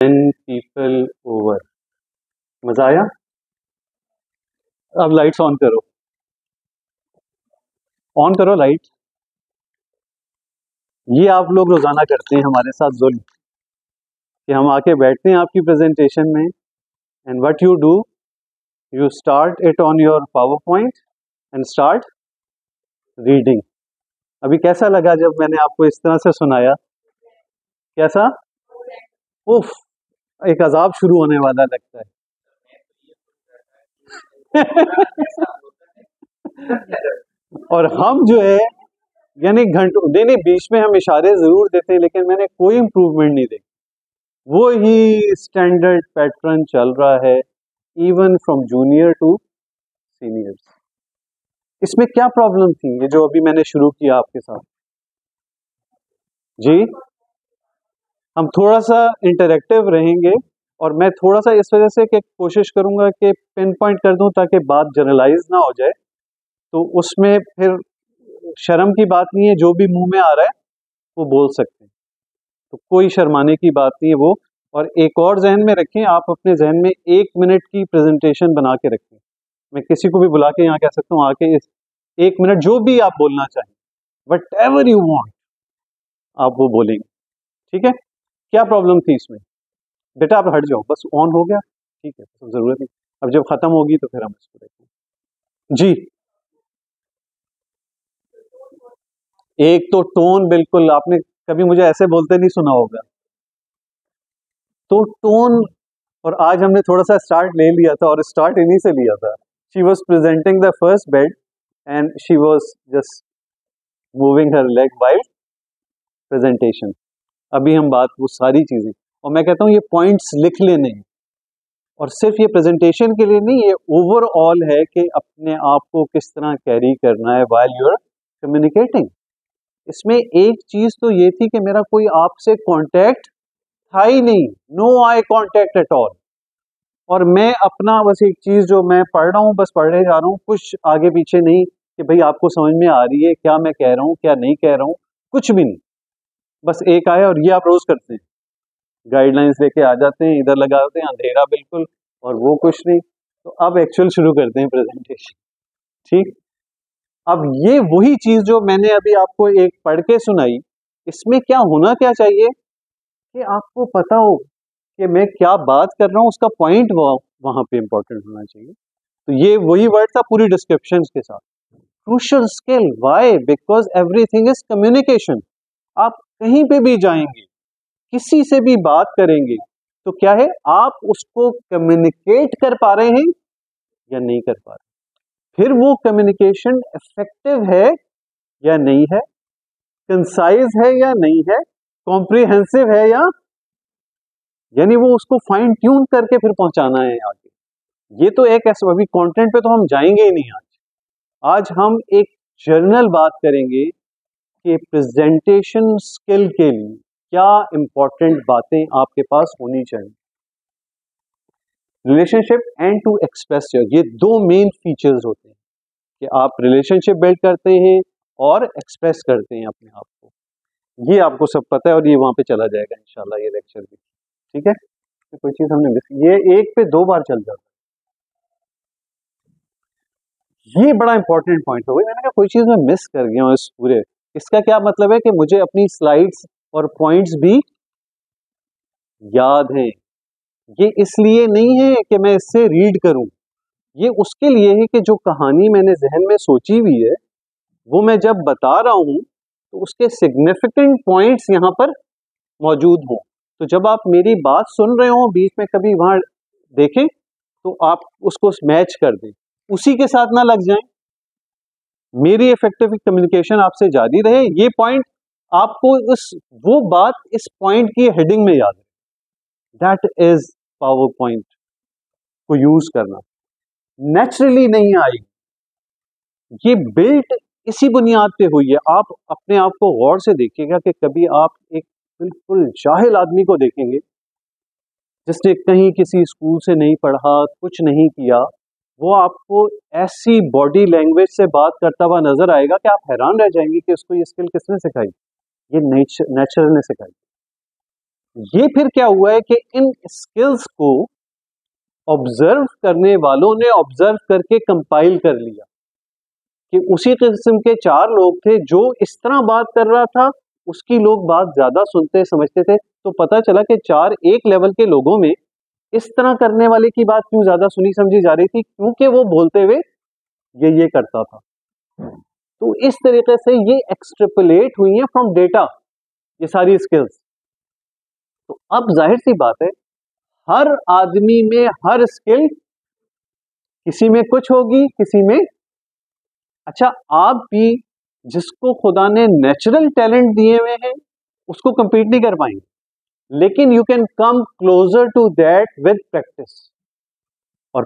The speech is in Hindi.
10 people over। मजा आया? अब लाइट्स ऑन करो, ऑन करो लाइट। ये आप लोग रोजाना करते हैं हमारे साथ जुल्म कि हम आके बैठते हैं आपकी प्रेजेंटेशन में, and what you do, you start it on your power point and start reading. अभी कैसा लगा जब मैंने आपको इस तरह से सुनाया? कैसा? उफ, एक अजाब शुरू होने वाला लगता है। और हम जो है यानी घंटों नहीं, बीच में हम इशारे जरूर देते हैं, लेकिन मैंने कोई इम्प्रूवमेंट नहीं देखी। वो ही स्टैंडर्ड पैटर्न चल रहा है, even from junior to seniors. इसमें क्या प्रॉब्लम थी ये जो अभी मैंने शुरू किया आपके साथ? जी, हम थोड़ा सा इंटरेक्टिव रहेंगे और मैं थोड़ा सा इस वजह से कि कोशिश करूंगा कि पिन पॉइंट कर दूं ताकि बात जनरलाइज ना हो जाए, तो उसमें फिर शर्म की बात नहीं है, जो भी मुंह में आ रहा है वो बोल सकते हैं, तो कोई शर्माने की बात नहीं है वो। और एक और जहन में रखें, आप अपने जहन में 1 मिनट की प्रेजेंटेशन बना के रखें। मैं किसी को भी बुला के यहाँ कह सकता हूँ आके इस 1 मिनट जो भी आप बोलना चाहें, वट एवर यू वॉन्ट, आप वो बोलेंगे, ठीक है? क्या प्रॉब्लम थी इसमें? बेटा आप हट जाओ, बस ऑन हो गया, ठीक है, तो जरूरत नहीं। अब जब खत्म होगी तो फिर हम इसको देखेंगे। जी, एक तो टोन, बिल्कुल आपने कभी मुझे ऐसे बोलते नहीं सुना होगा, तो टोन। और आज हमने थोड़ा सा स्टार्ट ले लिया था, और स्टार्ट इन्हीं से लिया था। She was presenting the first bed and she was just moving her leg while presentation. अभी हम बात वो सारी चीजें, और मैं कहता हूँ ये पॉइंट्स लिख लेने हैं, और सिर्फ ये प्रेजेंटेशन के लिए नहीं, ये ओवरऑल है कि अपने आप को किस तरह कैरी करना है व्हाइल यू आर कम्युनिकेटिंग। इसमें एक चीज तो ये थी कि मेरा कोई आपसे कांटेक्ट था ही नहीं, no eye contact at all. और मैं अपना बस एक चीज जो मैं पढ़ रहा हूँ, बस पढ़े जा रहा हूँ, कुछ आगे पीछे नहीं कि भाई आपको समझ में आ रही है क्या मैं कह रहा हूँ क्या नहीं कह रहा हूँ, कुछ भी नहीं। बस एक आया, और ये आप रोज करते हैं, गाइडलाइंस लेके आ जाते हैं, इधर लगा देते हैं अंधेरा बिल्कुल, और वो कुछ नहीं। तो अब एक्चुअल शुरू करते हैं प्रेजेंटेशन, ठीक? अब ये वही चीज जो मैंने अभी आपको एक पढ़ के सुनाई, इसमें क्या होना क्या चाहिए कि आपको पता हो कि मैं क्या बात कर रहा हूँ, उसका पॉइंट वहां पे इंपॉर्टेंट होना चाहिए। तो ये वही वर्ड था पूरी डिस्क्रिप्शन के साथ, crucial skill. Why? Because everything is communication. आप कहीं पे भी जाएंगे, किसी से भी बात करेंगे, तो क्या है, आप उसको कम्युनिकेट कर पा रहे हैं या नहीं कर पा रहे, फिर वो कम्युनिकेशन इफेक्टिव है या नहीं है, कंसाइज है या नहीं है, कॉम्प्रिहेंसिव है या, यानी वो उसको फाइन ट्यून करके फिर पहुंचाना है आगे। ये तो एक ऐसा, अभी कंटेंट पे तो हम जाएंगे ही नहीं आज हम एक जर्नल बात करेंगे कि प्रेजेंटेशन स्किल के लिए क्या इंपॉर्टेंट बातें आपके पास होनी चाहिए। Relationship and to express your, ये 2 मेन फीचर्स होते हैं कि आप रिलेशनशिप बिल्ड करते हैं और एक्सप्रेस करते हैं अपने आप को। ये आपको सब पता है, और ये वहां पे चला जाएगा इंशाल्लाह ये लेक्चर भी, ठीक है? तो कोई चीज हमने मिस, ये एक पे 2 बार चल जाता है। ये बड़ा इंपॉर्टेंट पॉइंट हो गई, मैंने कहा कोई चीज मैं मिस कर गया हूँ इस पूरे। इसका क्या मतलब है कि मुझे अपनी स्लाइड्स और पॉइंट्स भी याद हैं। ये इसलिए नहीं है कि मैं इससे रीड करूं, ये उसके लिए है कि जो कहानी मैंने जहन में सोची हुई है वो मैं जब बता रहा हूं तो उसके सिग्निफिकेंट पॉइंट्स यहां पर मौजूद हों। तो जब आप मेरी बात सुन रहे हो, बीच में कभी वहां देखें तो आप उसको मैच कर दें, उसी के साथ ना लग जाएं, मेरी इफेक्टिव कम्युनिकेशन आपसे जारी रहे। ये पॉइंट आपको वो बात इस पॉइंट की हेडिंग में याद है, दैट इज पावर पॉइंट को यूज करना नेचुरली नहीं आएगी, ये बिल्ट इसी बुनियाद पे हुई है। आप अपने आप को गौर से देखिएगा कि कभी आप एक बिल्कुल जाहिल आदमी को देखेंगे जिसने कहीं किसी स्कूल से नहीं पढ़ा, कुछ नहीं किया, वो आपको ऐसी बॉडी लैंग्वेज से बात करता हुआ नजर आएगा कि आप हैरान रह जाएंगे कि उसको ये स्किल किसने सिखाई, ये नेचर ने सिखाई। ये फिर क्या हुआ है कि इन स्किल्स को ऑब्जर्व करने वालों ने ऑब्जर्व करके कंपाइल कर लिया कि उसी किस्म के 4 लोग थे, जो इस तरह बात कर रहा था उसकी लोग बात ज्यादा सुनते समझते थे। तो पता चला कि 4 एक लेवल के लोगों में इस तरह करने वाले की बात क्यों ज्यादा सुनी समझी जा रही थी, क्योंकि वो बोलते हुए ये करता था। तो इस तरीके से ये एक्सट्रपलेट हुई है फ्रॉम डेटा, ये सारी स्किल्स। तो अब जाहिर सी बात है, हर आदमी में हर स्किल, किसी में कुछ होगी किसी में। अच्छा, आप भी जिसको खुदा ने नेचुरल टैलेंट दिए हुए हैं उसको कंपीट नहीं कर पाएंगे, लेकिन you can come closer to that with practice. और